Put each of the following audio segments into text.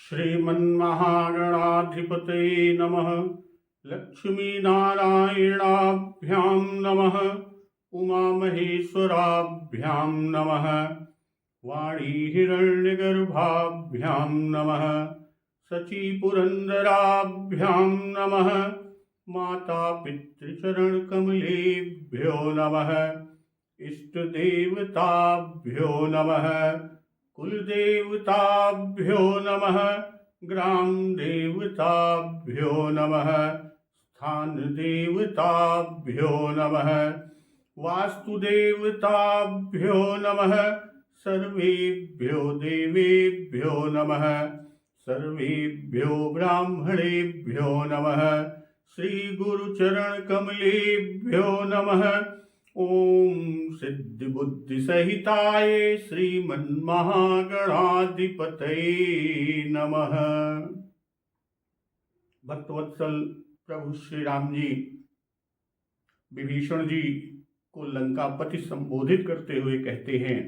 श्रीमन्महागणाधिपतये नमः। लक्ष्मीनारायणाभ्यां नमः। उमामहेश्वराभ्यां नमः। वाणीहिरण्यगर्भाभ्यां नमः। शचीपुरन्दराभ्यां नमः। मातापितृचरणकमलेभ्यो नमः। इष्टदेवताभ्यो नमः। कुलदेवताभ्यो नमः। ग्रामदेवताभ्यो नमः। स्थानदेवताभ्यो नमः। वास्तुदेवताभ्यो नमः। सर्वेभ्यो देवेभ्यो नमः। सर्वेभ्यो ब्राह्मणेभ्यो नमः। श्रीगुरुचरणकमलेभ्यो नमः। ओम सिद्धिबुद्धिसहिताय श्रीमन्महागणाधिपतये नमः। भक्तवत्सल प्रभु श्री राम जी विभीषण जी को लंकापति संबोधित करते हुए कहते हैं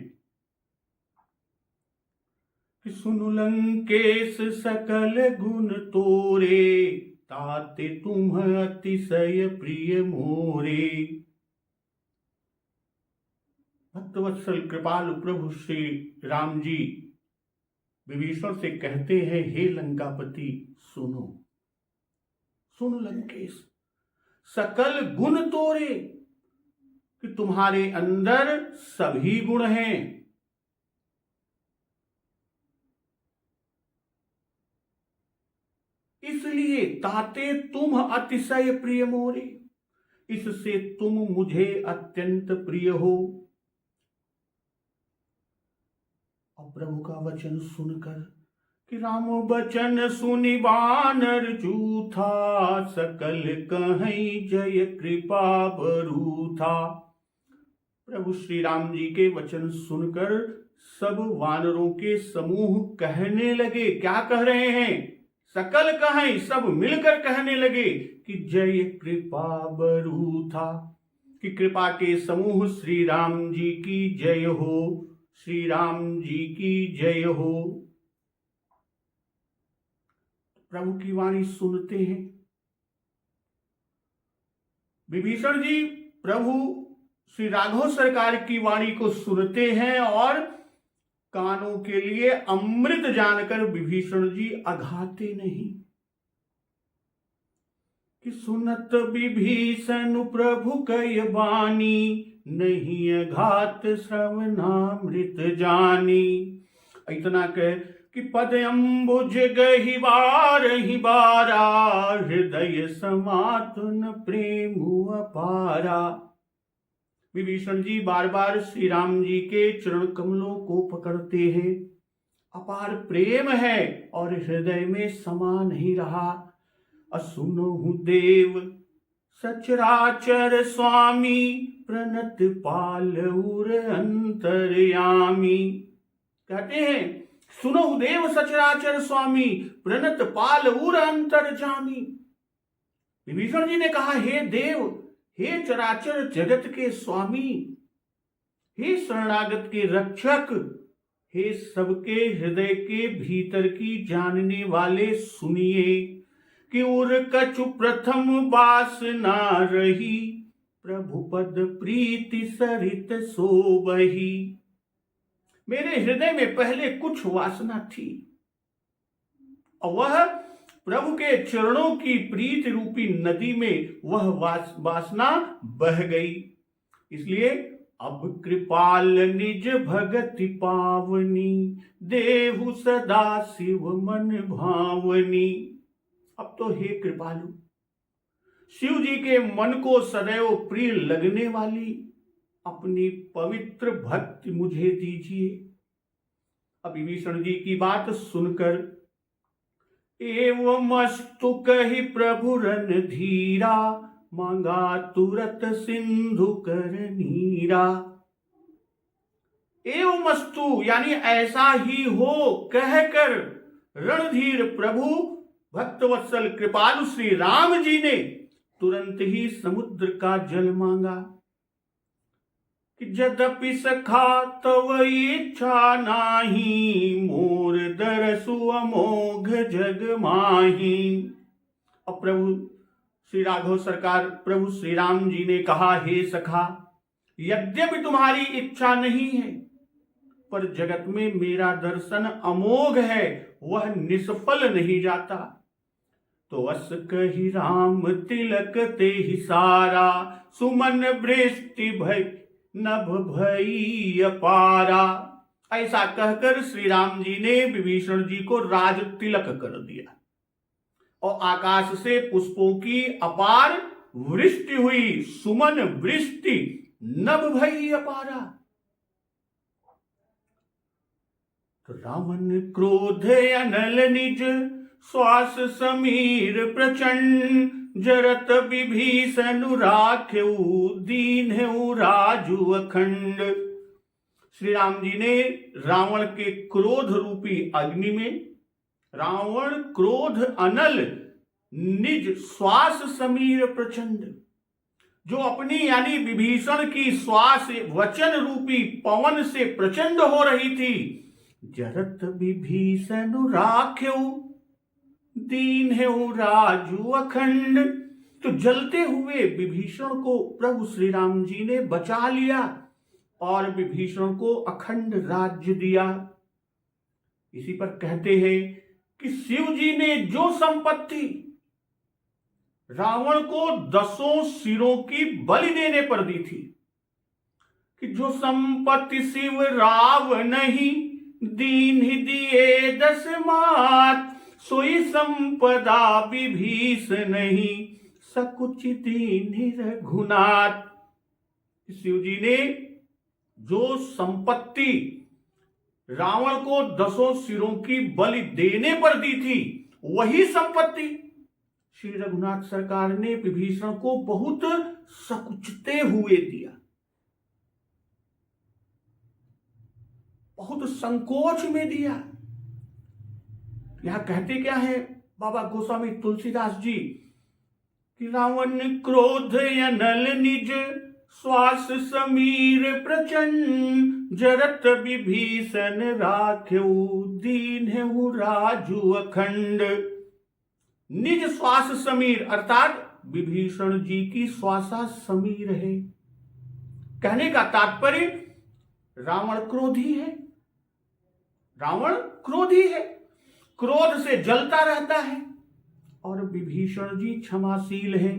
कि सुनु लंकेश सकल गुण तोरे, ताते तुम अतिशय प्रिय मोरे। भक्तवत्सल कृपालु प्रभु श्री राम जी विभीषण से कहते हैं, हे लंकापति सुनो, सुनो लंकेश, सकल गुण तोरे, कि तुम्हारे अंदर सभी गुण हैं। इसलिए ताते तुम अतिशय प्रिय मोरे, इससे तुम मुझे अत्यंत प्रिय हो। और प्रभु का वचन सुनकर कि राम बचन सुनि बानर जूथा, सकल कहीं जय कृपा बरूथा। प्रभु श्री राम जी के वचन सुनकर सब वानरों के समूह कहने लगे, क्या कह रहे हैं? सकल कहें, सब मिलकर कहने लगे कि जय कृपा बरूथा, कि कृपा के समूह श्री राम जी की जय हो, श्री राम जी की जय हो। प्रभु की वाणी सुनते हैं विभीषण जी, प्रभु श्री राघव सरकार की वाणी को सुनते हैं और कानों के लिए अमृत जानकर विभीषण जी अघाते नहीं कि सुनत विभीषण प्रभु कय बानी, नहीं अघात श्रवणामृत जानी। इतना कह कि पद अम्बुज गहि बार ही बारा, हृदय समातुन प्रेम अपारा। विभीषण जी बार बार श्री राम जी के चरण कमलों को पकड़ते हैं, अपार प्रेम है और हृदय में समा नहीं रहा। असुनहु देव सचराचर स्वामी, प्रणत पालउर अंतर्यामी। कहते हैं सुनहु देव सचराचर स्वामी, प्रणत पालउर अंतर्यामी। विभीषण जी ने कहा, हे देव, हे चराचर जगत के स्वामी, हे शरणागत के रक्षक, हे सबके हृदय के भीतर की जानने वाले, सुनिए कि उर कछु प्रथम वासना रही, प्रभु पद प्रीति सरित सोबही। मेरे हृदय में पहले कुछ वासना थी और वह प्रभु के चरणों की प्रीति रूपी नदी में वह वासना बह गई। इसलिए अब कृपाल निज भगति पावनी, देहु सदा शिव मन भावनी। अब तो हे कृपालु, शिव जी के मन को सदैव प्रिय लगने वाली अपनी पवित्र भक्ति मुझे दीजिए। अब विभीषण जी की बात सुनकर एवं मस्तु कही प्रभु रन धीरा, मांगा तुरत सिंधु कर नीरा। एवं मस्तु यानी ऐसा ही हो कहकर रणधीर प्रभु भक्तवत्सल कृपालु श्री राम जी ने तुरंत ही समुद्र का जल मांगा कि यद्यपि सखा तव इच्छा नाही, मोर दरसु अमोघ जग माही। और प्रभु श्री राघव सरकार, प्रभु श्री राम जी ने कहा, हे सखा, यद्यपि तुम्हारी इच्छा नहीं है, पर जगत में मेरा दर्शन अमोघ है, वह निष्फल नहीं जाता। तो अस कही राम तिलक ते ही सारा, सुमन वृष्टि भय नभ भई अपारा। ऐसा कहकर श्री राम जी ने विभीषण जी को राज तिलक कर दिया और आकाश से पुष्पों की अपार वृष्टि हुई। सुमन वृष्टि नभ भई अपारा। तो रावण क्रोध अनल निज, श्वास समीर प्रचंड, जरत विभीषण राख्यऊ, दीन्हऊ राजू अखंड। श्री राम जी ने रावण के क्रोध रूपी अग्नि में, रावण क्रोध अनल निज श्वास समीर प्रचंड, जो अपनी यानी विभीषण की श्वास वचन रूपी पवन से प्रचंड हो रही थी, जरत विभीषण राख्यऊ, दीन्हऊ राजू अखंड। तो जलते हुए विभीषण को प्रभु श्री राम जी ने बचा लिया और विभीषण को अखंड राज्य दिया। इसी पर कहते हैं कि शिव जी ने जो संपत्ति रावण को 10 सिरों की बलि देने पर दी थी, कि जो संपत्ति शिव राव नहीं, दीन ही दिए 10 मात, सोई संपदा विभीषण नहीं, सकुच दीन रघुनाथ। शिव जी ने जो संपत्ति रावण को 10 सिरों की बलि देने पर दी थी, वही संपत्ति श्री रघुनाथ सरकार ने विभीषण को बहुत सकुचते हुए दिया, बहुत संकोच में दिया। यहां कहते क्या है बाबा गोस्वामी तुलसीदास जी कि रावण क्रोध अनल निज, श्वास समीर प्रचंड, जरत विभीषण राख्यऊ, दीन्हऊ राजू अखंड। निज श्वास समीर अर्थात विभीषण जी की श्वासा समीर है। कहने का तात्पर्य रावण क्रोधी है, रावण क्रोधी है, क्रोध से जलता रहता है, और विभीषण जी क्षमाशील है।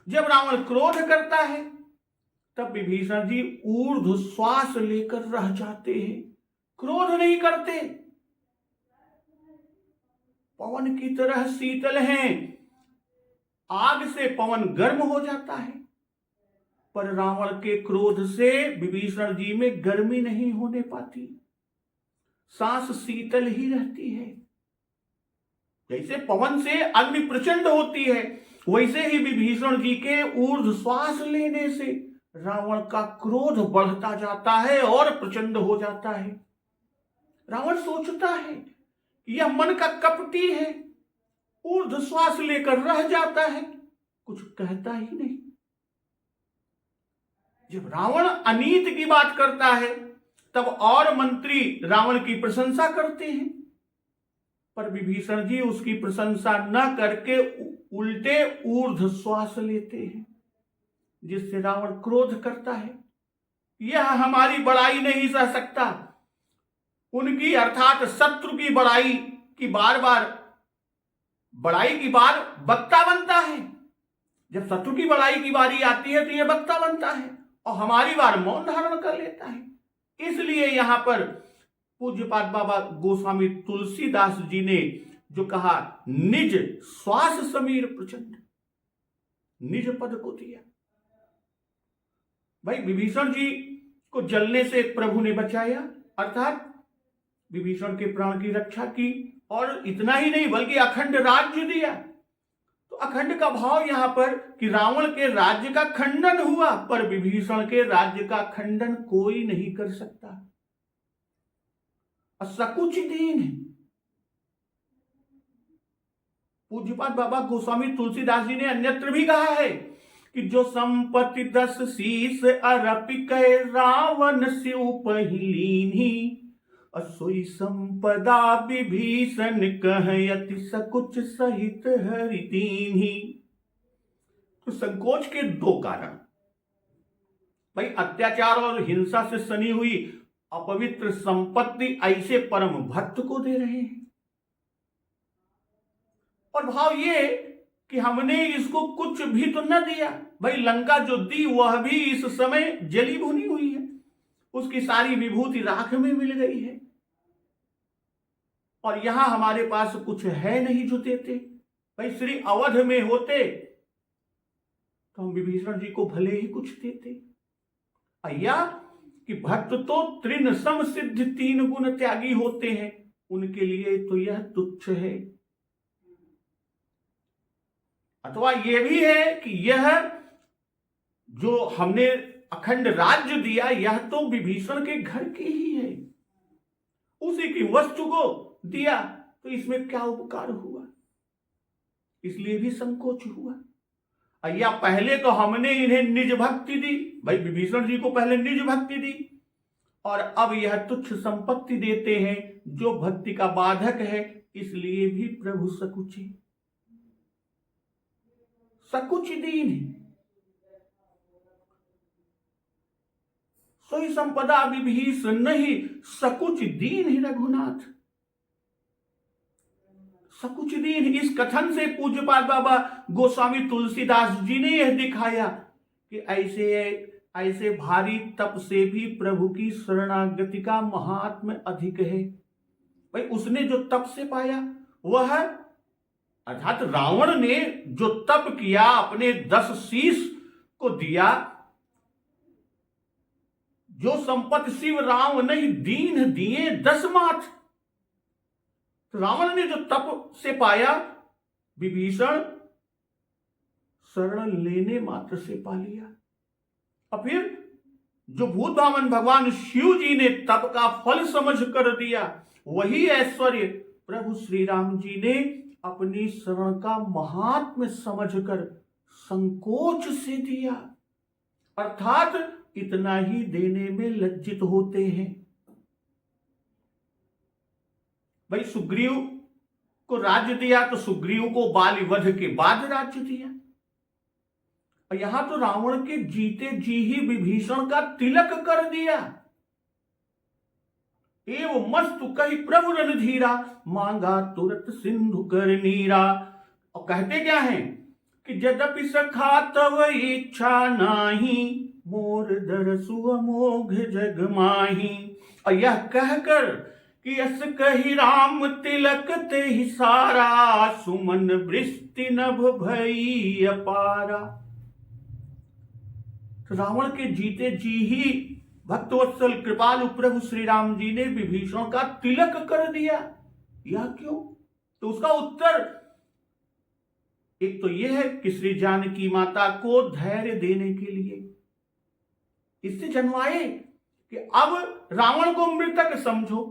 जब रावण क्रोध करता है तब विभीषण जी ऊर्ध्व श्वास लेकर रह जाते हैं, क्रोध नहीं करते, पवन की तरह शीतल हैं। आग से पवन गर्म हो जाता है, पर रावण के क्रोध से विभीषण जी में गर्मी नहीं होने पाती, सांस शीतल ही रहती है। जैसे पवन से अग्नि प्रचंड होती है, वैसे ही विभीषण जी के ऊर्ध्व श्वास लेने से रावण का क्रोध बढ़ता जाता है और प्रचंड हो जाता है। रावण सोचता है यह मन का कपटी है, ऊर्ध्व श्वास लेकर रह जाता है, कुछ कहता ही नहीं। जब रावण अनीत की बात करता है तब और मंत्री रावण की प्रशंसा करते हैं, पर विभीषण जी उसकी प्रशंसा न करके उल्टे ऊर्ध्व श्वास लेते हैं, जिससे रावण क्रोध करता है। यह हमारी बड़ाई नहीं सह सकता। उनकी अर्थात शत्रु की बड़ाई की बार बार बड़ाई की बार वक्ता बनता है। जब शत्रु की बड़ाई की बारी आती है तो यह वक्ता बनता है और हमारी बार मौन धारण कर लेता है। इसलिए यहां पर पूज्यपाद बाबा गोस्वामी तुलसीदास जी ने जो कहा निज श्वास समीर प्रचंड, निज पद को दिया। भाई विभीषण जी को जलने से प्रभु ने बचाया, अर्थात विभीषण के प्राण की रक्षा की, और इतना ही नहीं बल्कि अखंड राज्य दिया। तो अखंड का भाव यहां पर कि रावण के राज्य का खंडन हुआ, पर विभीषण के राज्य का खंडन कोई नहीं कर सकता। सकुच दीन है। पूज्यपाद बाबा गोस्वामी तुलसीदास जी ने अन्यत्र भी कहा है कि जो संपत्ति 10 शीस अर्पित रावण शिव पहिलीनी, असोई संपदा विभीषण कहयति सकुच सहित हरि दीन्ही। तो संकोच के दो कारण, भाई अत्याचार और हिंसा से सनी हुई अपवित्र संपत्ति ऐसे परम भक्त को दे रहे हैं, और भाव ये कि हमने इसको कुछ भी तो न दिया। भाई लंका जो दी वह भी इस समय जली भुनी हुई है, उसकी सारी विभूति राख में मिल गई है, और यहां हमारे पास कुछ है नहीं जो देते। भाई श्री अवध में होते तो हम विभीषण जी को भले ही कुछ देते। अय्या कि भक्त तो तृण सम सिद्ध 3 गुण त्यागी होते हैं, उनके लिए तो यह तुच्छ है। अथवा यह भी है कि यह जो हमने अखंड राज्य दिया यह तो विभीषण के घर की ही है, उसी की वस्तु को दिया, तो इसमें क्या उपकार हुआ, इसलिए भी संकोच हुआ। अय्या पहले तो हमने इन्हें निज भक्ति दी, भाई विभीषण जी को पहले निज भक्ति दी, और अब यह तुच्छ संपत्ति देते हैं जो भक्ति का बाधक है, इसलिए भी प्रभु सकुची सकुच दीन सोई संपदा विभीषण नहीं सकुच दीन ही रघुनाथ। सकुच दीन, इस कथन से पूज्यपाद बाबा गोस्वामी तुलसीदास जी ने यह दिखाया कि ऐसे ऐसे भारी तप से भी प्रभु की शरणागति का महात्म्य अधिक है। भाई उसने जो तप से पाया वह, अर्थात रावण ने जो तप किया, अपने 10 शीश को दिया, जो संपत्ति शिव राम नहीं दीन दिए 10 माथ, रावण ने जो तप से पाया विभीषण शरण लेने मात्र से पा लिया। और फिर जो भूत भावन भगवान शिव जी ने तप का फल समझ कर दिया, वही ऐश्वर्य प्रभु श्री राम जी ने अपनी शरण का महात्म्य समझकर संकोच से दिया, अर्थात इतना ही देने में लज्जित होते हैं। भाई सुग्रीव को राज्य दिया तो सुग्रीव को बाली वध के बाद राज्य दिया, और यहां तो रावण के जीते जी ही विभीषण का तिलक कर दिया। एवं मस्तु कही प्रभु रणधीरा मांगा तुरत सिंधु कर नीरा। और कहते क्या है कि यद्यपि सखा तव इच्छा नाही मोर दरसु अमोघ जग माही। और यह कहकर कि यस कही राम तिलक ते ही सारा सुमन वृष्टि नभ भई अपारा। रावण के जीते जी ही भक्तवत्सल कृपालु प्रभु श्री राम जी ने विभीषण का तिलक कर दिया। यह क्यों? तो उसका उत्तर एक तो यह है कि श्री जानकी माता को धैर्य देने के लिए, इससे जन्माए कि अब रावण को मृतक समझो,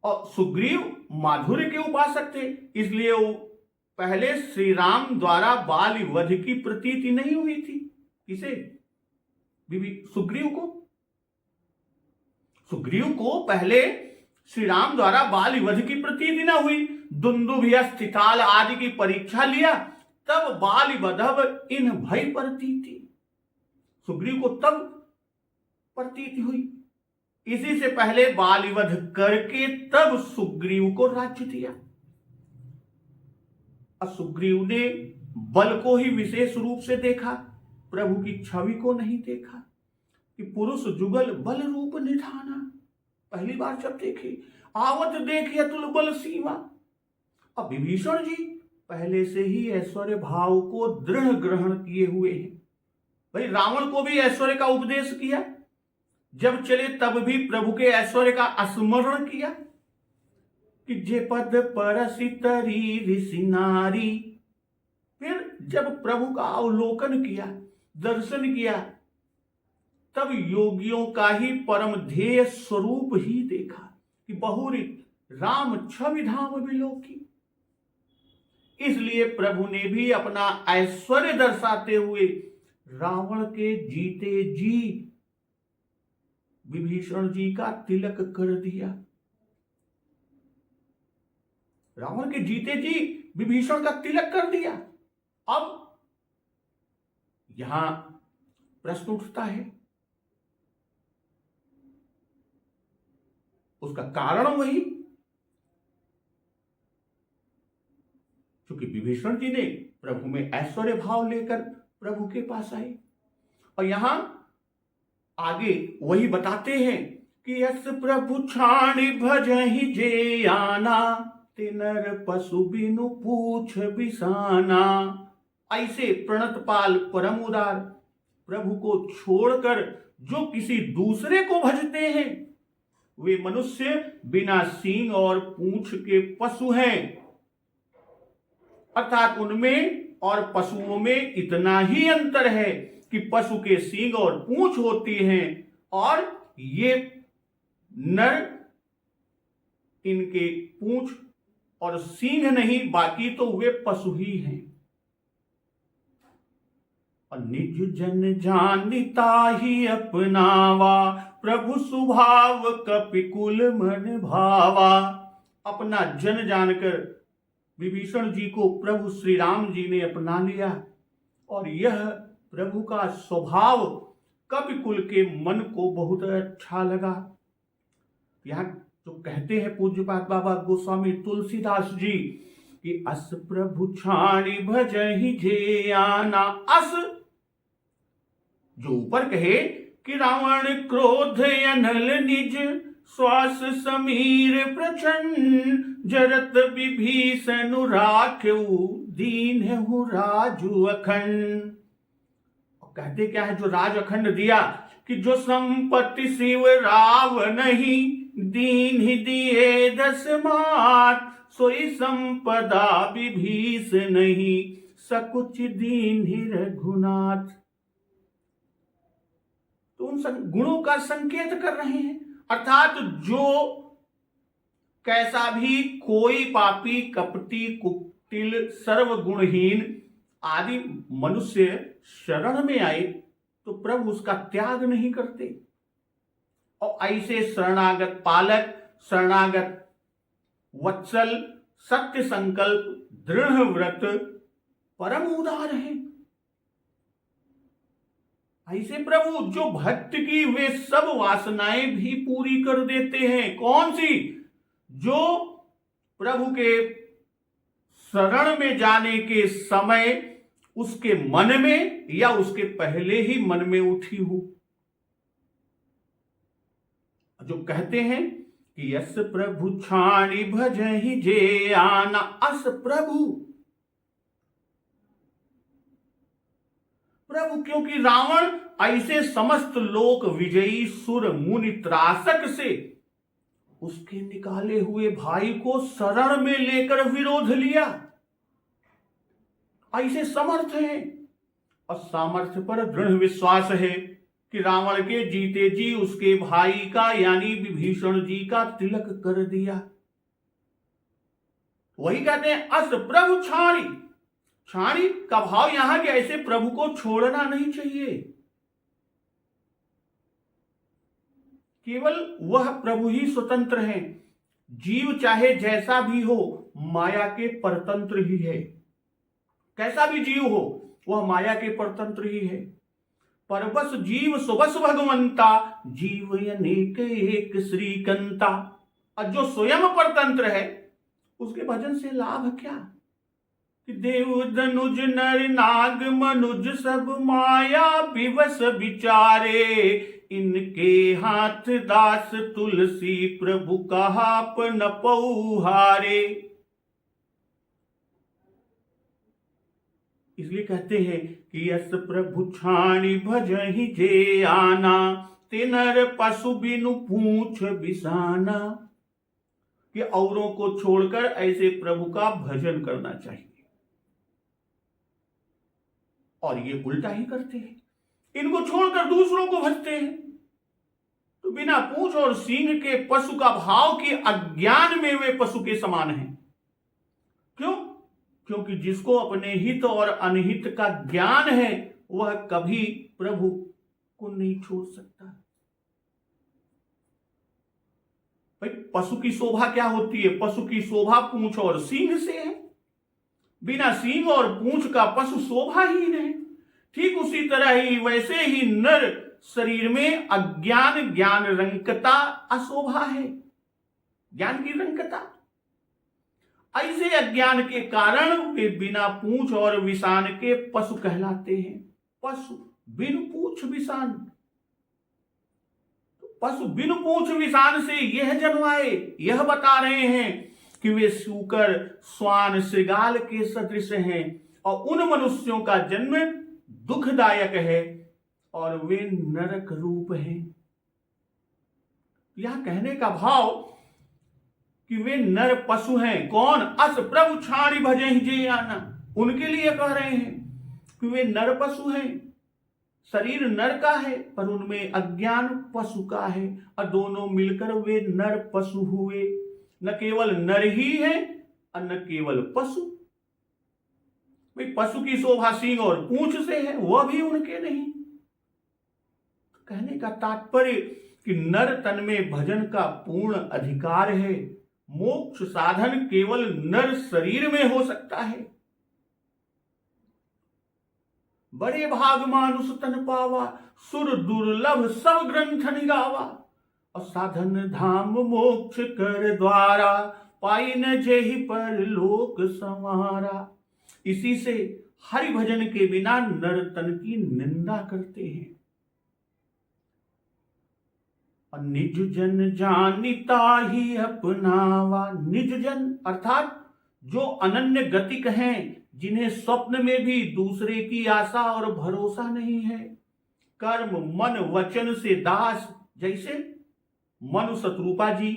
और सुग्रीव माधुर्य के उपासक थे, इसलिए वो पहले श्री राम द्वारा बाली वध की प्रतीति नहीं हुई थी। किसे? सुग्रीव को पहले श्री राम द्वारा बाली वध की प्रतीति न हुई। दुंदुभिया स्थिताल आदि की परीक्षा लिया, तब बाली वधव इन भय प्रतीति, सुग्रीव को तब प्रतीति हुई। इसी से पहले बालिवध करके तब सुग्रीव को राज्य दिया। सुग्रीव ने बल को ही विशेष रूप से देखा, प्रभु की छवि को नहीं देखा कि पुरुष जुगल बल रूप निधाना। पहली बार जब देखे आवत देखे अतुल बल सीमा। अब विभीषण जी पहले से ही ऐश्वर्य भाव को दृढ़ ग्रहण किए हुए हैं। भाई रावण को भी ऐश्वर्य का उपदेश किया, जब चले तब भी प्रभु के ऐश्वर्य का स्मरण किया कि जे पद परसि तरी ऋषि नारी। फिर जब प्रभु का अवलोकन किया, दर्शन किया, तब योगियों का ही परम ध्येय स्वरूप ही देखा कि बहुरी राम छवि धाम विलोकी। इसलिए प्रभु ने भी अपना ऐश्वर्य दर्शाते हुए रावण के जीते जी विभीषण जी का तिलक कर दिया। रावण के जीते जी विभीषण का तिलक कर दिया। अब यहां प्रश्न उठता है, उसका कारण वही, क्योंकि विभीषण जी ने प्रभु में ऐश्वर्य भाव लेकर प्रभु के पास आए। और यहां आगे वही बताते हैं कि यस प्रभु छाणी भजहि जे आना, तिनर पशु बिनु पूछ बिसाना। ऐसे प्रणतपाल परम उदार प्रभु को छोड़कर जो किसी दूसरे को भजते हैं, वे मनुष्य बिना सींग और पूंछ के पशु हैं। अर्थात उनमें और पशुओं में इतना ही अंतर है कि पशु के सींग और पूंछ होती हैं और ये नर, इनके पूंछ और सींग नहीं, बाकी तो वे पशु ही हैं। और निज जन जानिता ही अपनावा, प्रभु स्वभाव कपिकुल मन भावा। अपना जन जानकर विभीषण जी को प्रभु श्री राम जी ने अपना लिया और यह प्रभु का स्वभाव कपिकुल के मन को बहुत अच्छा लगा। यहां जो कहते हैं पूज्यपाद बाबा गोस्वामी तुलसीदास जी कि अस प्रभु छाणी भजहि जे आना। अस जो ऊपर कहे कि रावण क्रोध अनल निज, श्वास समीर प्रचंड, जरत विभीषण राखेउ, दीन हूँ राजु अखंड। कहते क्या है, जो राज अखंड दिया कि जो संपत्ति शिव राव नहीं, दीन ही दिए 10 मात, सोई संपदा विभीषण नहीं, सकुच दीन ही रघुनाथ। तो उन गुणों का संकेत कर रहे हैं। अर्थात जो कैसा भी कोई पापी कपटी कुटिल सर्वगुणहीन आदि मनुष्य शरण में आए तो प्रभु उसका त्याग नहीं करते। और ऐसे शरणागत पालक, शरणागत वत्सल, सत्य संकल्प, दृढ़ व्रत, परम उदार हैं। ऐसे प्रभु जो भक्त की वे सब वासनाएं भी पूरी कर देते हैं। कौन सी? जो प्रभु के शरण में जाने के समय उसके मन में या उसके पहले ही मन में उठी हो। जो कहते हैं कि यस प्रभु छाणी भजहि जे आना। अस प्रभु, प्रभु क्योंकि रावण ऐसे समस्त लोक विजयी सुर मुनि त्रासक से उसके निकाले हुए भाई को शरण में लेकर विरोध लिया। ऐसे समर्थ है और सामर्थ्य पर दृढ़ विश्वास है कि रावण के जीते जी उसके भाई का यानी विभीषण जी का तिलक कर दिया। वही कहते हैं अस प्रभु छाणी। छाणी का भाव यहां कि ऐसे प्रभु को छोड़ना नहीं चाहिए। केवल वह प्रभु ही स्वतंत्र है। जीव चाहे जैसा भी हो माया के परतंत्र ही है। कैसा भी जीव हो वह माया के परतंत्र ही है। परबस जीव सुबस भगवंता, जीव अनेक एक श्रीकंता। और जो स्वयं परतंत्र है उसके भजन से लाभ क्या? कि देव धनुज नर नाग मनुज सब माया विवश विचारे, इनके हाथ दास तुलसी प्रभु कहा न पौहारे। इसलिए कहते हैं कि यस प्रभु छाणी भजहि जे आना, तिनर पशु बिनु पूछ बिसाना। कि औरों को छोड़कर ऐसे प्रभु का भजन करना चाहिए और ये उल्टा ही करते हैं। इनको छोड़कर दूसरों को भजते हैं। तो बिना पूंछ और सींग के पशु का भाव कि अज्ञान में वे पशु के समान हैं। क्यों? क्योंकि जिसको अपने हित और अनहित का ज्ञान है वह कभी प्रभु को नहीं छोड़ सकता। भाई पशु की शोभा क्या होती है? पशु की शोभा पूंछ और सींग से है। बिना सींग और पूंछ का पशु शोभाहीन है। ठीक उसी तरह ही वैसे ही नर शरीर में अज्ञान ज्ञान रंकता अशोभा है, ज्ञान की रंकता। ऐसे अज्ञान के कारण वे बिना पूंछ और विषान के पशु कहलाते हैं। पशु बिन पूंछ विषान, पशु बिन पूंछ विषान से यह जन्माए, यह बता रहे हैं कि वे सूकर श्वान श्रृगाल के सदृश हैं और उन मनुष्यों का जन्म दुखदायक है और वे नरक रूप हैं। यह कहने का भाव कि वे नर पशु हैं। कौन? अस प्रभु छाड़ी भजे जे आना, उनके लिए कह रहे हैं कि वे नर पशु हैं। शरीर नर का है पर उनमें अज्ञान पशु का है और दोनों मिलकर वे नर पशु हुए। न केवल नर ही है और न केवल पशु। भाई पशु की शोभा सींग और पूंछ से है, वह भी उनके नहीं। कहने का तात्पर्य कि नर तन में भजन का पूर्ण अधिकार है। मोक्ष साधन केवल नर शरीर में हो सकता है। बड़े भाग मानुष तन पावा, सुर दुर्लभ सब ग्रंथ निगावा, और साधन धाम मोक्ष कर द्वारा, पाई न जेहि पर लोक संवारा। इसी से हरि भजन के बिना नर तन की निंदा करते हैं। और निज जन जानिता ही अपनावा। निज जन अर्थात जो अनन्य गतिक हैं, जिन्हें स्वप्न में भी दूसरे की आशा और भरोसा नहीं है। कर्म मन वचन से दास, जैसे मनु शत्रुपा जी,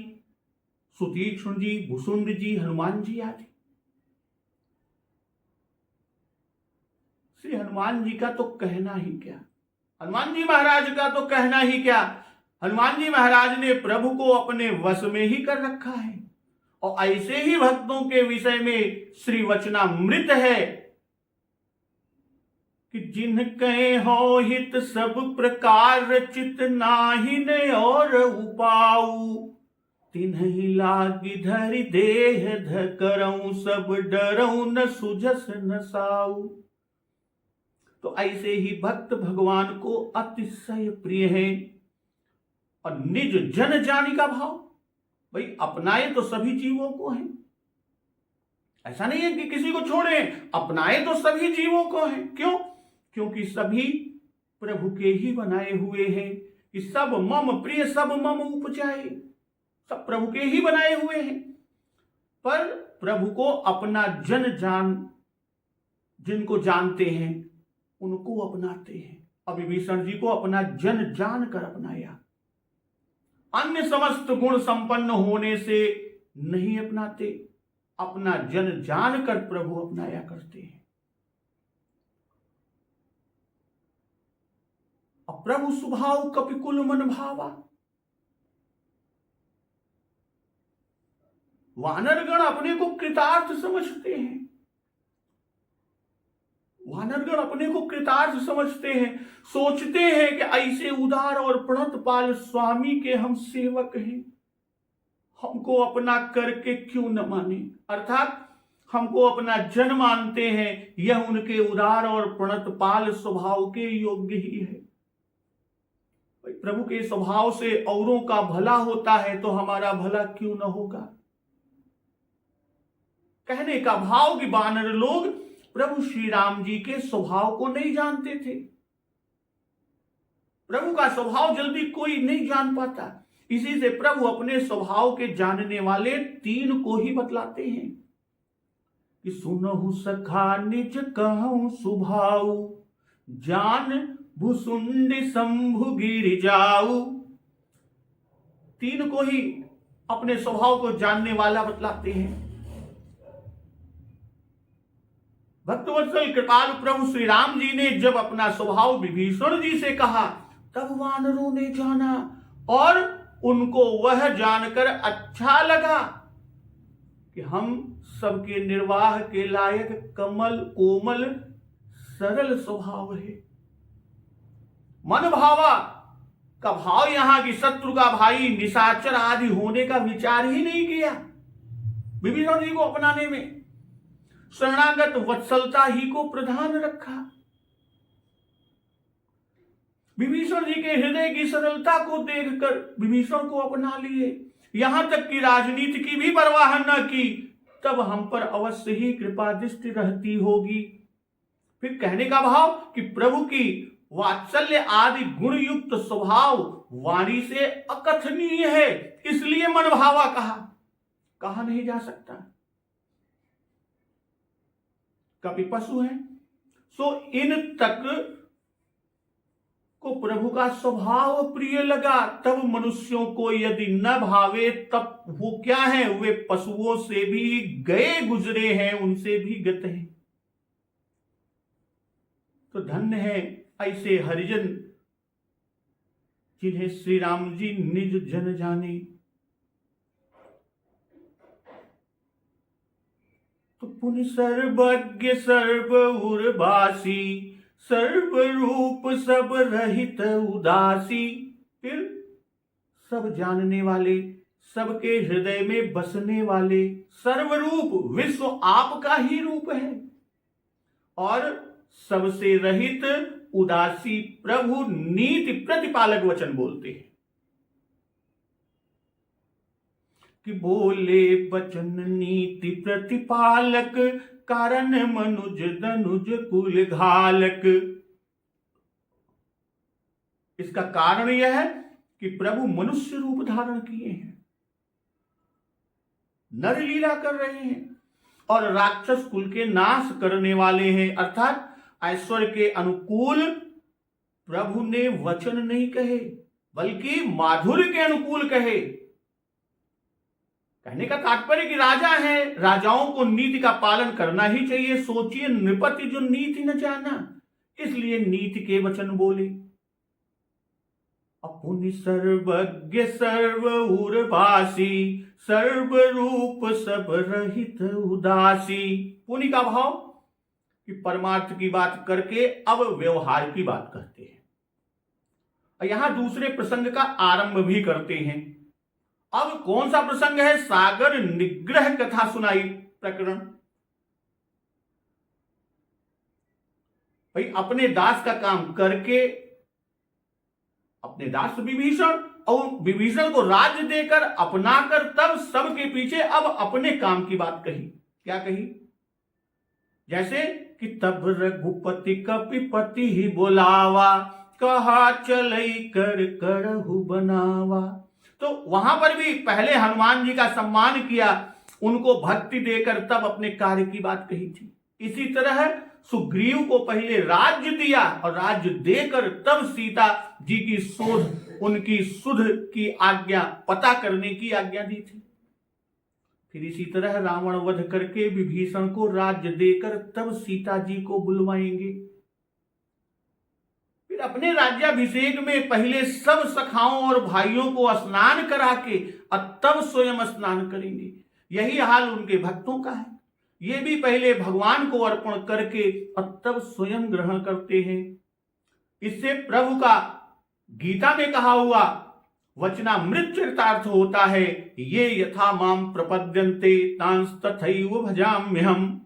सुतीक्ष्ण जी, भुसुंड जी, हनुमान जी आदि। श्री हनुमान जी का तो कहना ही क्या, हनुमान जी महाराज का तो कहना ही क्या। हनुमान जी महाराज ने प्रभु को अपने वश में ही कर रखा है। और ऐसे ही भक्तों के विषय में श्री वचनामृत है कि जिनके हो हित सब प्रकार चित नाहिन और उपाऊ, तिन्हि लागी धरि देह धकरऊं सब डरऊं न सुजस न साऊ। तो ऐसे ही भक्त भगवान को अतिशय प्रिय है। और निज जन जानी का भाव, भाई अपनाए तो सभी जीवों को है। ऐसा नहीं है कि किसी को छोड़े, अपनाए तो सभी जीवों को है। क्यों? क्योंकि सभी प्रभु के ही बनाए हुए हैं। कि सब मम प्रिय सब मम उपजाए, सब प्रभु के ही बनाए हुए हैं। पर प्रभु को अपना जन जान, जिनको जानते हैं उनको अपनाते हैं। अब विभीषण जी को अपना जन जान कर अपनाया, अन्य समस्त गुण संपन्न होने से नहीं अपनाते, अपना जन जानकर प्रभु अपनाया करते हैं। और प्रभु स्वभाव कपिकुल मन भावा। वानरगण अपने को कृतार्थ समझते हैं, वानरगण अपने को कृतार्थ समझते हैं, सोचते हैं कि ऐसे उदार और प्रणतपाल स्वामी के हम सेवक हैं, हमको अपना करके क्यों न माने। अर्थात हमको अपना जन मानते हैं, यह उनके उदार और प्रणतपाल स्वभाव के योग्य ही है। प्रभु के स्वभाव से औरों का भला होता है तो हमारा भला क्यों न होगा। कहने का भाव कि वानर लोग प्रभु श्री राम जी के स्वभाव को नहीं जानते थे। प्रभु का स्वभाव जल्दी कोई नहीं जान पाता, इसी से प्रभु अपने स्वभाव के जानने वाले 3 को ही बतलाते हैं कि सुनहु सखा निज कहूं सुभाऊ, जान भुसुंड शंभु गिर जाऊ। 3 को ही अपने स्वभाव को जानने वाला बतलाते हैं। भक्तवत्सल कृपालु प्रभु श्री राम जी ने जब अपना स्वभाव विभीषण जी से कहा, तब वानरों ने जाना और उनको वह जानकर अच्छा लगा कि हम सबके निर्वाह के लायक कमल कोमल सरल स्वभाव है। मन भावा का भाव यहां कि शत्रु का भाई निशाचर आदि होने का विचार ही नहीं किया। विभीषण जी को अपनाने में शरणागत वत्सलता ही को प्रधान रखा। विभीषण जी के हृदय की सरलता को देखकर विभीषण को अपना लिए, यहां तक कि राजनीति की भी परवाह न की, तब हम पर अवश्य ही कृपा दृष्टि रहती होगी। फिर कहने का भाव कि प्रभु की वात्सल्य आदि गुण युक्त स्वभाव वाणी से अकथनीय है, इसलिए मनभावा कहा नहीं जा सकता। कपि पशु है, सो इन तक को प्रभु का स्वभाव प्रिय लगा, तब मनुष्यों को यदि न भावे तब वो क्या है, वे पशुओं से भी गए गुजरे हैं, उनसे भी गत हैं। तो धन्य है ऐसे हरिजन जिन्हें श्री राम जी निज जन जाने। तो पुनि सर्वज्ञ सर्व उर्वासी, सर्व रूप सब रहित उदासी। फिर सब जानने वाले, सबके हृदय में बसने वाले, सर्वरूप विश्व आपका ही रूप है, और सबसे रहित उदासी प्रभु नीति प्रतिपालक वचन बोलते हैं कि बोले वचन नीति प्रतिपालक, कारण मनुज दनुज कुल घालक। इसका कारण यह है कि प्रभु मनुष्य रूप धारण किए हैं, नर लीला कर रहे हैं और राक्षस कुल के नाश करने वाले हैं। अर्थात ऐश्वर्य के अनुकूल प्रभु ने वचन नहीं कहे, बल्कि माधुर्य के अनुकूल कहे। कहने का तात्पर्य कि राजा है, राजाओं को नीति का पालन करना ही चाहिए। सोचिए, नृपति जो नीति न जाना, इसलिए नीति के वचन बोले। अपुनि सर्वज्ञ सर्व उर्वासी, सर्व रूप सब रहित उदासी। पुनि का भाव कि परमार्थ की बात करके अब व्यवहार की बात करते हैं, और यहां दूसरे प्रसंग का आरंभ भी करते हैं। अब कौन सा प्रसंग है? सागर निग्रह कथा सुनाई प्रकरण। भाई अपने दास का काम करके, अपने दास विभीषण, और विभीषण को राज्य देकर अपनाकर, तब सबके पीछे अब अपने काम की बात कही। क्या कही? जैसे कि तब रघुपति कपिपति ही बोलावा, कहा चलई कर करहु बनावा। तो वहां पर भी पहले हनुमान जी का सम्मान किया, उनको भक्ति देकर तब अपने कार्य की बात कही थी। इसी तरह सुग्रीव को पहले राज्य दिया और राज्य देकर तब सीता जी की शोध, उनकी सुध की आज्ञा पता करने की आज्ञा दी थी। फिर इसी तरह रावण वध करके विभीषण को राज्य देकर तब सीता जी को बुलवाएंगे। फिर अपने राज्याभिषेक में पहले सब सखाओं और भाइयों को स्नान करा के और तब स्वयं स्नान करेंगे। यही हाल उनके भक्तों का है, ये भी पहले भगवान को अर्पण करके और तब स्वयं ग्रहण करते हैं। इससे प्रभु का गीता में कहा हुआ वचनामृत चरितार्थ होता है, ये यथा माम प्रपद्यन्ते तांस तथैव भजाम्यहम्।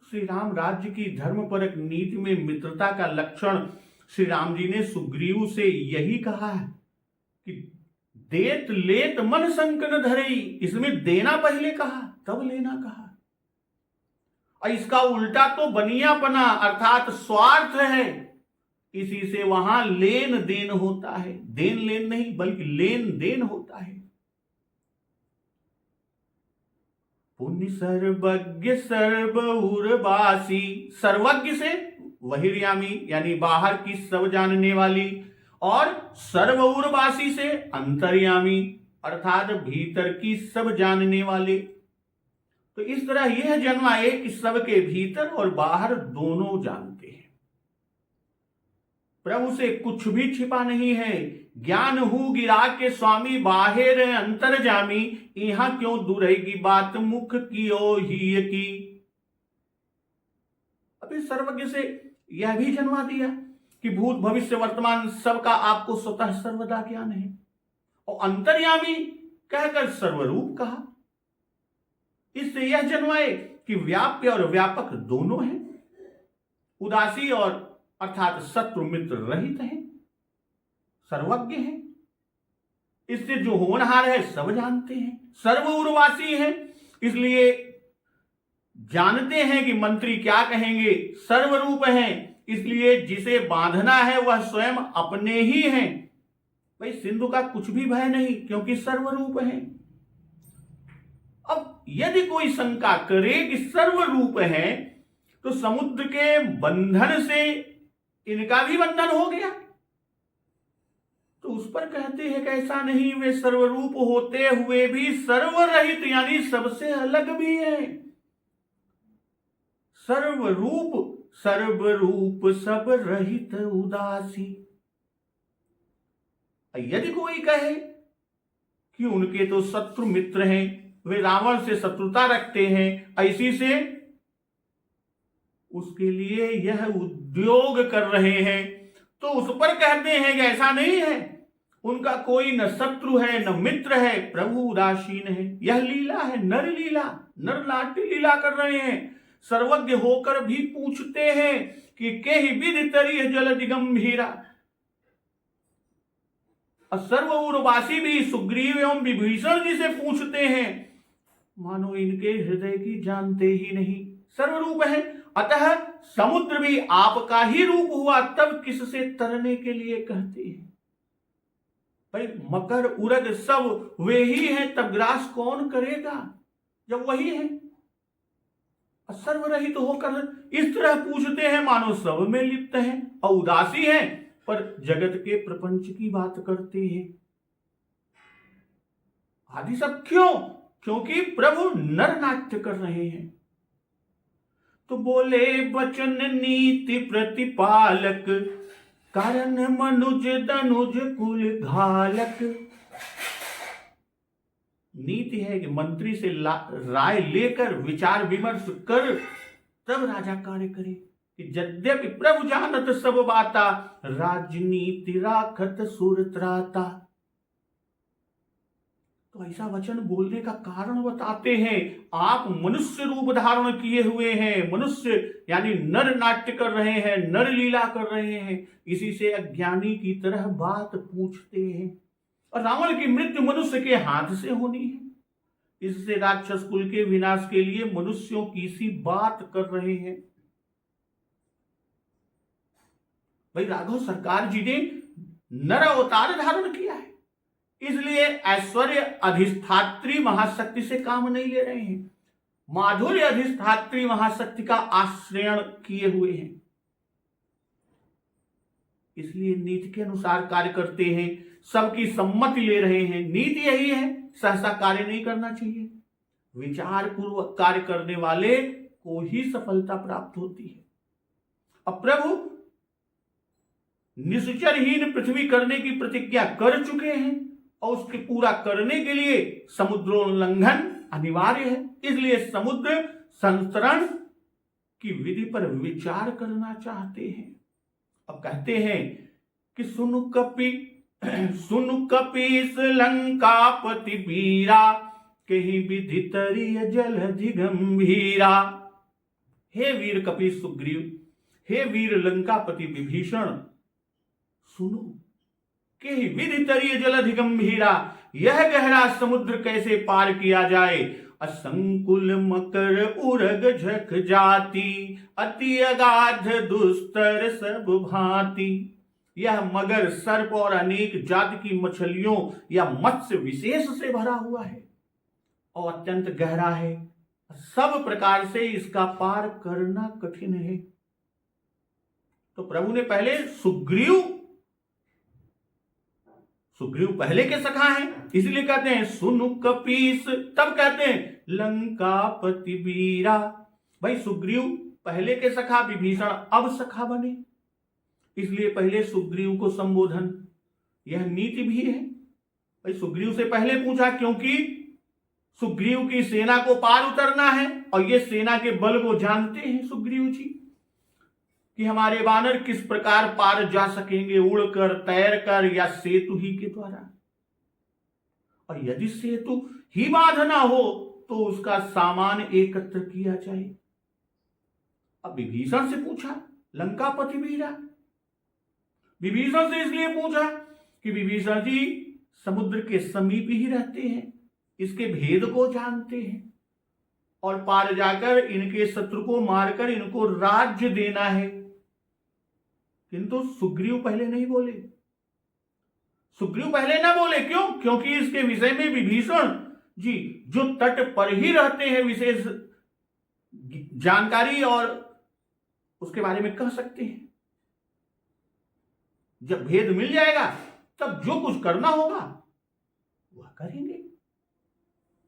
श्री राम राज्य की धर्मपरक नीति में मित्रता का लक्षण श्री राम जी ने सुग्रीव से यही कहा है कि देत लेत मन संकन धरई। इसमें देना पहले कहा, तब लेना कहा। और इसका उल्टा तो बनियापना अर्थात स्वार्थ है, इसी से वहां लेन देन होता है। देन लेन नहीं बल्कि लेन देन होता है। पुण्य सर्वज्ञ सर्व उर्वासी, सर्वज्ञ से बहिर्यामी यानी बाहर की सब जानने वाली, और सर्व उर्वासी से अंतर्यामी अर्थात भीतर की सब जानने वाले। तो इस तरह यह जन्माए कि सबके भीतर और बाहर दोनों जानते हैं। प्रभु से कुछ भी छिपा नहीं है। ज्ञान हूं गिरा के स्वामी, बाहिर अंतर जामी, यहां क्यों दुरहेगी बात मुख की ओ ही की। अभी सर्वज्ञ से यह भी जन्मा दिया कि भूत भविष्य वर्तमान सबका आपको स्वतः सर्वदा ज्ञान है, और अंतर्यामी कहकर सर्वरूप कहा। इससे यह जन्माए कि व्याप्य और व्यापक दोनों हैं, उदासी और अर्थात शत्रु मित्र रहित हैं, सर्वज्ञ हैं। इससे जो होनहार है सब जानते हैं, सर्व उर्वासी है, इसलिए जानते हैं कि मंत्री क्या कहेंगे, सर्वरूप हैं, इसलिए जिसे बांधना है वह स्वयं अपने ही हैं। भाई सिंधु का कुछ भी भय नहीं, क्योंकि सर्वरूप है। अब यदि कोई शंका करे कि सर्वरूप है तो समुद्र के बंधन से इनका भी बंधन हो गया, तो उस पर कहते हैं कि ऐसा नहीं, वे सर्वरूप होते हुए भी सर्वरहित यानी सबसे अलग भी है। सर्वरूप सर्वरूप सब रहित उदासी। यदि कोई कहे कि उनके तो शत्रु मित्र हैं, वे रावण से शत्रुता रखते हैं, ऐसी से उसके लिए यह उद्योग कर रहे हैं, तो उस पर कहते हैं कि ऐसा नहीं है, उनका कोई न शत्रु है न मित्र है, प्रभु उदासीन है। यह लीला है, नर लीला, नर नाट्य लीला कर रहे हैं। सर्वज्ञ होकर भी पूछते हैं कि के ही विधि तरी जल दिगंभीरा। सर्व उर्वासी भी सुग्रीव एवं विभीषण जी से पूछते हैं, मानो इनके हृदय की जानते ही नहीं। सर्वरूप है, अतः समुद्र भी आपका ही रूप हुआ, तब किससे तरने के लिए कहते हैं। भाई मकर उरग सब वे ही हैं, तब ग्रास कौन करेगा जब वही है। सर्वरहित होकर इस तरह पूछते हैं मानो सब में लिप्त हैं, और उदासी हैं पर जगत के प्रपंच की बात करते हैं। आदि सब क्यों? क्योंकि प्रभु नर नाट्य कर रहे हैं। तो बोले वचन नीति प्रतिपालक, कारण मनुज दनुज कुल घालक। नीति है कि मंत्री से राय लेकर विचार विमर्श कर तब राजा कार्य करे, कि यद्यपि प्रभु जानत सब बाता, राजनीति राखत सुर त्राता। तो ऐसा वचन बोलने का कारण बताते हैं। आप मनुष्य रूप धारण किए हुए हैं, मनुष्य यानी नर नाट्य कर रहे हैं, नर लीला कर रहे हैं, इसी से अज्ञानी की तरह बात पूछते हैं। और रावण की मृत्यु मनुष्य के हाथ से होनी है, इससे राक्षस कुल के विनाश के लिए मनुष्यों की सी बात कर रहे हैं। भाई राघव सरकार जी ने नर अवतार धारण किया है, इसलिए ऐश्वर्य अधिष्ठात्री महाशक्ति से काम नहीं ले रहे हैं, माधुर्य अधिष्ठात्री महाशक्ति का आश्रय किए हुए हैं। इसलिए नीति के अनुसार कार्य करते हैं, सबकी सम्मति ले रहे हैं। नीति यही है, सहसा कार्य नहीं करना चाहिए, विचार पूर्वक कार्य करने वाले को ही सफलता प्राप्त होती है। अब प्रभु निश्चरहीन पृथ्वी करने की प्रतिज्ञा कर चुके हैं, और उसके पूरा करने के लिए समुद्रोल्लंघन अनिवार्य है। इसलिए समुद्र संतरण की विधि पर विचार करना चाहते हैं। अब कहते हैं कि सुनु कपीस लंकापति वीरा, कहीं विधि तरिय जलधि गंभीरा। हे वीर कपीस सुग्रीव, हे वीर लंकापति विभीषण, सुनो कि विधि तरिय जलधि गंभीरा, यह गहरा समुद्र कैसे पार किया जाए। असंकुल मकर उरग झक जाती, अति अगाध दुस्तर सब भांति। यह मगर सर्प और अनेक जाति की मछलियों या मत्स्य विशेष से भरा हुआ है और अत्यंत गहरा है, सब प्रकार से इसका पार करना कठिन है। तो प्रभु ने पहले सुग्रीव पहले के सखा हैं, इसलिए कहते हैं सुनु कपीस, तब कहते हैं लंकापति वीरा। भाई सुग्रीव पहले के सखा, विभीषण अब सखा बने, इसलिए पहले सुग्रीव को संबोधन। यह नीति भी है। भाई सुग्रीव से पहले पूछा, क्योंकि सुग्रीव की सेना को पार उतरना है, और ये सेना के बल को जानते हैं सुग्रीव जी कि हमारे वानर किस प्रकार पार जा सकेंगे, उड़कर, तैरकर या सेतु ही के द्वारा। और यदि सेतु ही बांधना हो तो उसका सामान एकत्र किया जाए। अब विभीषण से पूछा, लंकापति वीरा, विभीषण से इसलिए पूछा कि विभीषण जी समुद्र के समीप ही रहते हैं, इसके भेद को जानते हैं और पार जाकर इनके शत्रु को मारकर इनको राज्य देना है। किंतु सुग्रीव पहले नहीं बोले। सुग्रीव पहले ना बोले, क्यों? क्योंकि इसके विषय में विभीषण जी जो तट पर ही रहते हैं विशेष जानकारी और उसके बारे में कह सकते हैं। जब भेद मिल जाएगा तब जो कुछ करना होगा वह करेंगे,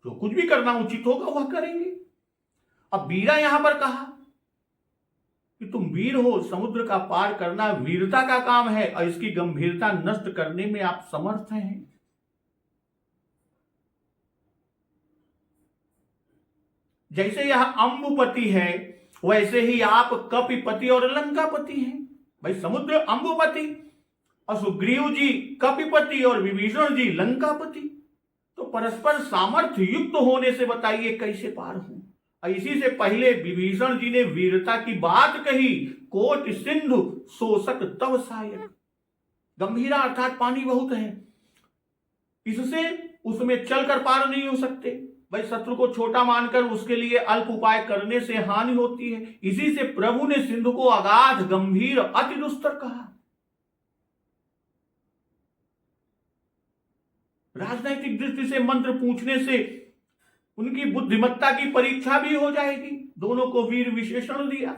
जो कुछ भी करना उचित होगा वह करेंगे। अब वीरा यहां पर कहा कि तुम वीर हो, समुद्र का पार करना वीरता का काम है और इसकी गंभीरता नष्ट करने में आप समर्थ हैं। जैसे यह अंबुपति है वैसे ही आप कपिपति और लंकापति हैं। भाई समुद्र अंबुपति और सुग्रीव जी कपिपति और विभीषण जी लंकापति, तो परस्पर सामर्थ्य युक्त होने से बताइए कैसे पार हो। इसी से पहले विभीषण जी ने वीरता की बात कही, कोट सिंधु शोषक तव सहायक। गंभीरा अर्थात पानी बहुत है, इससे उसमें चलकर पार नहीं हो सकते। भाई शत्रु को छोटा मानकर उसके लिए अल्प उपाय करने से हानि होती है। इसी से प्रभु ने सिंधु को अगाध, गंभीर, अति दुस्तर कहा। राजनैतिक दृष्टि से मंत्र पूछने से उनकी बुद्धिमत्ता की परीक्षा भी हो जाएगी। दोनों को वीर विशेषण दिया।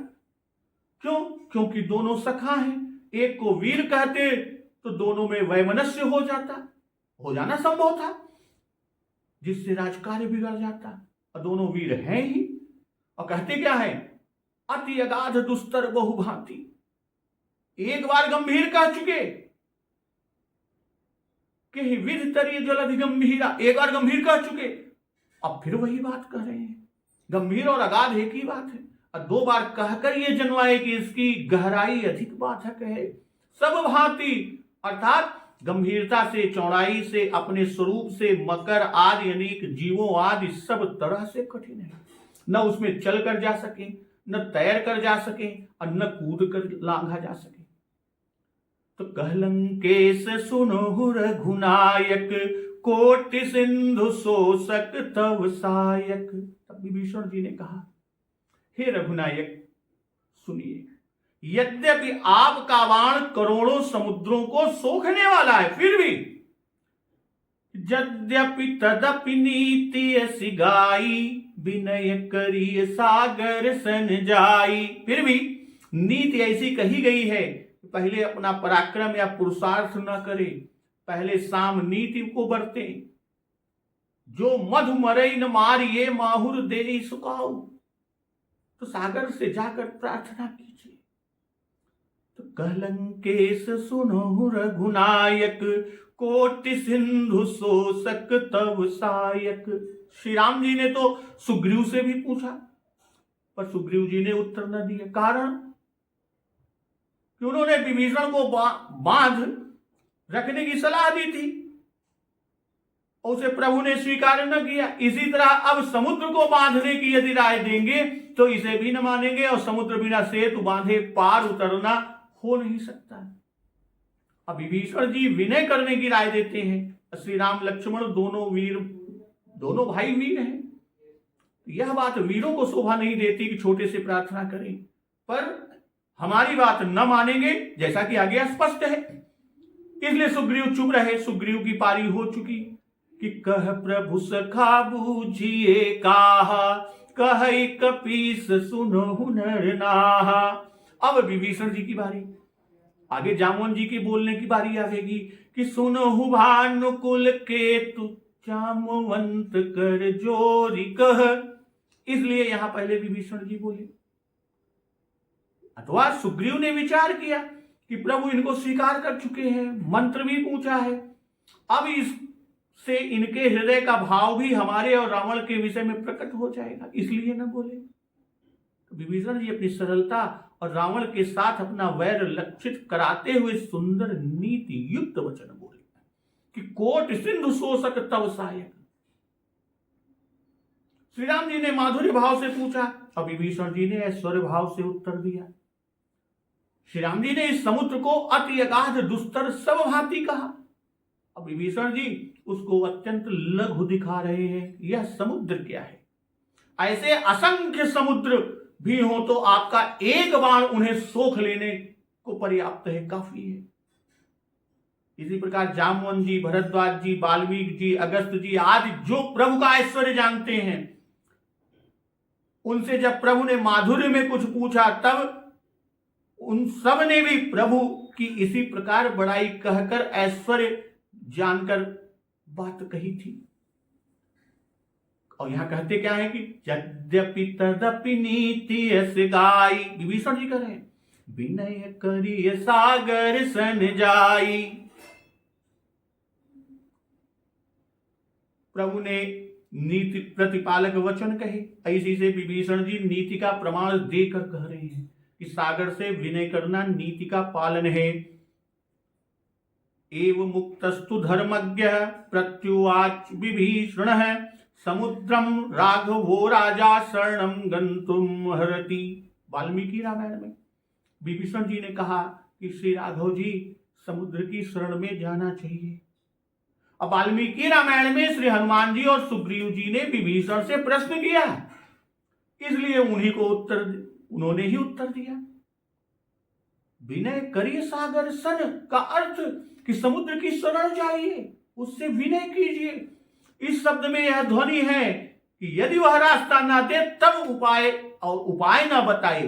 क्यों? क्योंकि दोनों सखा हैं। एक को वीर कहते तो दोनों में वैमनस्य हो जाना संभव था, जिससे राजकार्य बिगड़ जाता। और दोनों वीर हैं ही, और कहते क्या है, अति अगाध दुस्तर बहुभांति। एक बार गंभीर कह चुके कि विध तरी जलधि गंभीरा, एक बार गंभीर कह चुके, अब फिर वही बात कह रहे हैं। गंभीर और अगाध एक ही बात है, और दो बार कहकर ये जनवाए कि इसकी गहराई अधिक बाधक है। सब भांति अर्थात गंभीरता से, चौड़ाई से, अपने स्वरूप से मकर आदि अनेक जीवों आदि सब तरह से कठिन है। न उसमें चल कर जा सके, न तैर कर जा सके और न कूद कर लांघा जा सके। तो कहलंकेश सुनो रघुनायक, कोटि सिंधु शोषक तव सहायक। तब विभीषण जी ने कहा, हे रघुनायक सुनिए, यद्यपि आपका बाण करोड़ों समुद्रों को सोखने वाला है, फिर भी यद्यपि तदपि नीति ऐसी गाई, विनय करिए सागर सन जाई। फिर भी नीति ऐसी कही गई है, पहले अपना पराक्रम या पुरुषार्थ न करे, पहले साम नीति को बरते। जो मधु मरई न मारिए, माहुर दे सुकाओ। तो सागर से जाकर प्रार्थना कीजिए। तो कहलंकेश सुनो रघुनायक, कोटि सिंधु शोषक तव सहायक। श्री राम जी ने तो सुग्रीव से भी पूछा, पर सुग्रीव जी ने उत्तर न दिया। कारण कि उन्होंने विभीषण को बांध रखने की सलाह दी थी, उसे प्रभु ने स्वीकार न किया। इसी तरह अब समुद्र को बांधने की यदि राय देंगे तो इसे भी न मानेंगे, और समुद्र बिना सेतु बांधे पार उतरना हो नहीं सकता। अब विभीषण जी विनय करने की राय देते हैं। श्री राम लक्ष्मण दोनों भाई वीर हैं। यह बात वीरों को शोभा नहीं देती कि छोटे से प्रार्थना करें, पर हमारी बात न मानेंगे, जैसा कि आगे स्पष्ट है। इसलिए सुग्रीव चुप रहे। सुग्रीव की पारी हो चुकी कि कह प्रभु सखा बूझिए काहा, कह कपीस सुनो नर नाहा। अब विभीषण जी की बारी, आगे जामवंत जी की बोलने की बारी आवेगी कि सुनहु भानुकुल केतु, जामवंत कर जोरी कह। इसलिए यहां पहले विभीषण जी बोले। अथवा सुग्रीव ने विचार किया कि प्रभु इनको स्वीकार कर चुके हैं, मंत्र भी पूछा है, अब इससे इनके हृदय का भाव भी हमारे और रावण के विषय में प्रकट हो जाएगा, इसलिए न बोले। तो विभीषण जी अपनी सरलता और रावण के साथ अपना वैर लक्षित कराते हुए सुंदर नीति युक्त वचन बोले कि कोट सिंधु शोषक तव सहायक। श्री राम जी ने माधुर्य भाव से पूछा और विभीषण जी ने ऐश्वर्य भाव से उत्तर दिया। श्री राम जी ने इस समुद्र को अति अगाध दुस्तर सब भांति कहा और विभीषण जी उसको अत्यंत लघु दिखा रहे हैं। यह समुद्र क्या है? ऐसे असंख्य समुद्र भी हो तो आपका एक बाण उन्हें सोख लेने को पर्याप्त है, काफी है। इसी प्रकार जामवन जी, भरद्वाज जी, वाल्मीकि जी, अगस्त जी आदि जो प्रभु का ऐश्वर्य जानते हैं, उनसे जब प्रभु ने माधुर्य में कुछ पूछा तब उन सब ने भी प्रभु की इसी प्रकार बड़ाई कहकर ऐश्वर्य जानकर बात कही थी। और यहां कहते क्या है कि यद्यपि तदपि नीति अस गाई, विभीषण जी कह रहे हैं विनय करिय सागर सन जाई। प्रभु ने नीति प्रतिपालक वचन कहे, ऐसी से विभीषण जी नीति का प्रमाण देकर कह रहे हैं कि सागर से विनय करना नीति का पालन है। एव मुक्तस्तु धर्मज्ञ प्रत्युवाच विभीषण है समुद्रम राघवो राजा शरणम गंतुम हरति। वाल्मीकि रामायण में विभीषण जी ने कहा कि श्री राघव जी समुद्र की शरण में जाना चाहिए। अब वाल्मीकि रामायण में श्री हनुमान जी और सुग्रीव जी ने विभीषण से प्रश्न किया, इसलिए उन्होंने ही उत्तर दिया। विनय करिए सागर सन का अर्थ कि समुद्र की शरण जाइए, उससे विनय कीजिए। इस शब्द में यह ध्वनि है कि यदि वह रास्ता ना दे तब उपाय न बताए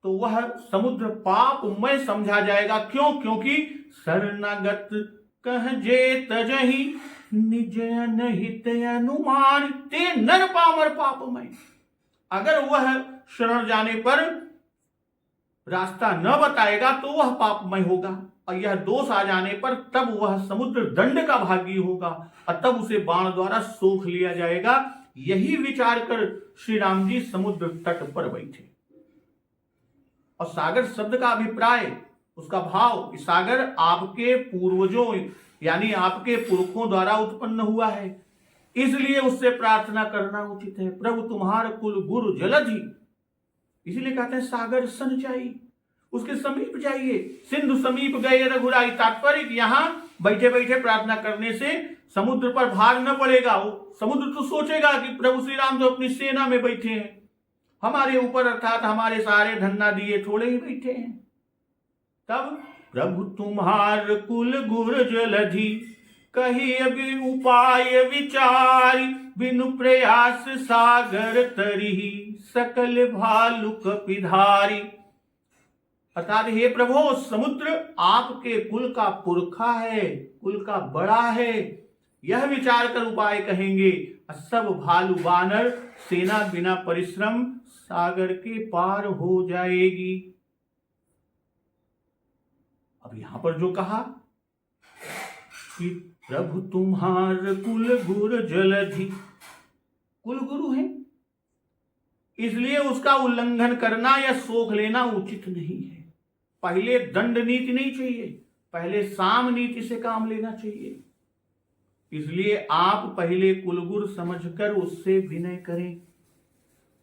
तो वह समुद्र पापमय समझा जाएगा। क्यों? क्योंकि शरणागत कह जे तजहि निज अनहित अनुमान ते नर पामर पापमय। अगर वह शरण जाने पर रास्ता न बताएगा तो वह पापमय होगा और यह दोष आ जाने पर तब वह समुद्र दंड का भागी होगा और तब उसे बाण द्वारा सोख लिया जाएगा। यही विचार कर श्री राम जी समुद्र तट पर बैठे। और सागर शब्द का अभिप्राय, उसका भाव, सागर आपके पूर्वजों यानी आपके पुरखों द्वारा उत्पन्न हुआ है, इसलिए उससे प्रार्थना करना उचित है। प्रभु तुम्हार कुल गुरु जलधि, इसलिए कहते हैं सागर सन जाइए, उसके समीप जाइए। सिंधु समीप गए रघुराई, तात्पर्य यहां बैठे बैठे प्रार्थना करने से समुद्र पर भार न पड़ेगा। वो समुद्र तो सोचेगा कि प्रभु श्री राम तो अपनी सेना में बैठे हैं, हमारे ऊपर अर्थात हमारे सारे धन्ना दिए थोड़े ही बैठे हैं। तब प्रभु तुम्हार कुल गुर जलधि कही अभी उपाय विचारी बिनु प्रयास सागर तरी सकल भालु कपिधारी। अर्थात हे प्रभु समुद्र आपके कुल का पुरखा है, कुल का बड़ा है, यह विचार कर उपाय कहेंगे। सब भालू बानर सेना बिना परिश्रम सागर के पार हो जाएगी। अब यहां पर जो कहा कि प्रभु तुम्हार कुल गुरु जलधि, कुल गुरु है इसलिए उसका उल्लंघन करना या सोख लेना उचित नहीं है। पहले दंड नीति नहीं चाहिए, पहले साम नीति से काम लेना चाहिए। इसलिए आप पहले कुलगुरु समझकर उससे विनय करें,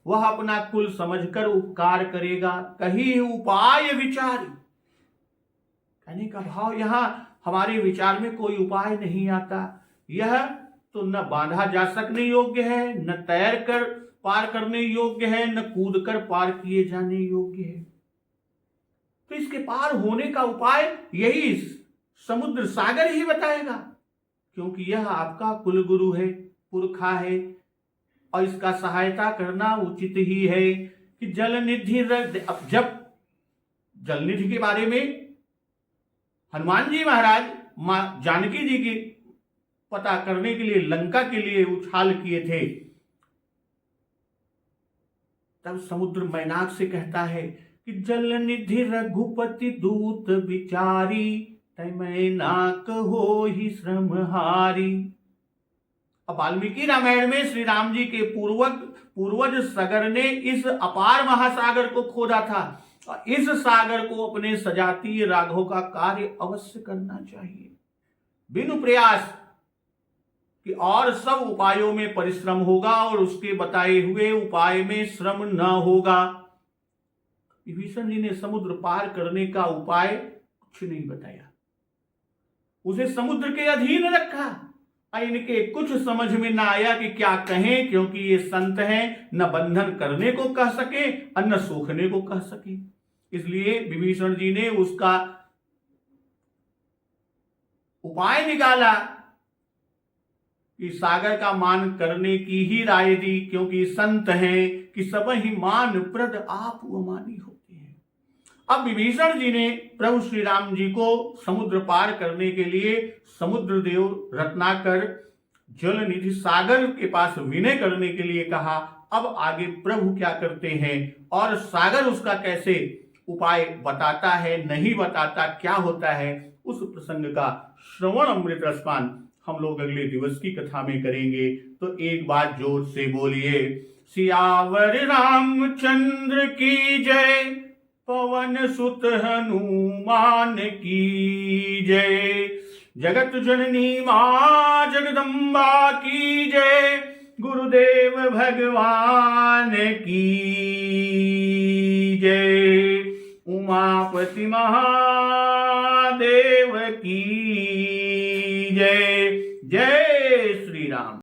वह अपना कुल समझकर उपकार करेगा। कही उपाय विचार, कहने का भाव यहां हमारे विचार में कोई उपाय नहीं आता। यह तो न बांधा जा सकने योग्य है, न तैर कर पार करने योग्य है, न कूद कर पार किए जाने योग्य है। तो इसके पार होने का उपाय यही समुद्र सागर ही बताएगा, क्योंकि यह आपका कुलगुरु है, पुरखा है और इसका सहायता करना उचित ही है। कि जल निधि, अब जब जल निधि के बारे में हनुमान जी महाराज मां जानकी जी की पता करने के लिए लंका के लिए उछाल किए थे, तब समुद्र मैनाक से कहता है कि जल निधि रघुपति दूत विचारी तय मैनाक हो ही श्रमहारी। अब वाल्मीकि रामायण में श्री राम जी के पूर्वज सगर ने इस अपार महासागर को खोदा था और इस सागर को अपने सजातीय राघव का कार्य अवश्य करना चाहिए। बिनु प्रयास कि और सब उपायों में परिश्रम होगा और उसके बताए हुए उपाय में श्रम न होगा। विभीषण जी ने समुद्र पार करने का उपाय कुछ नहीं बताया, उसे समुद्र के अधीन रखा। इनके कुछ समझ में ना आया कि क्या कहें, क्योंकि ये संत हैं, न बंधन करने को कह सके और न सूखने को कह सके। इसलिए विभीषण जी ने उसका उपाय निकाला कि सागर का मान करने की ही राय दी, क्योंकि संत हैं कि सब ही मान प्रद आप अमानी होते हैं। अब विभीषण जी ने प्रभु श्री राम जी को समुद्र पार करने के लिए समुद्र देव रत्नाकर जल निधि सागर के पास विनय करने के लिए कहा। अब आगे प्रभु क्या करते हैं और सागर उसका कैसे उपाय बताता है, नहीं बताता, क्या होता है, उस प्रसंग का श्रवण अमृत रसपान हम लोग अगले दिवस की कथा में करेंगे। तो एक बार जोर से बोलिए, सियावर रामचंद्र की जय, पवन सुत हनुमान की जय, जगत जननी मां जगदम्बा की जय, गुरुदेव भगवान की जय, उमापति महा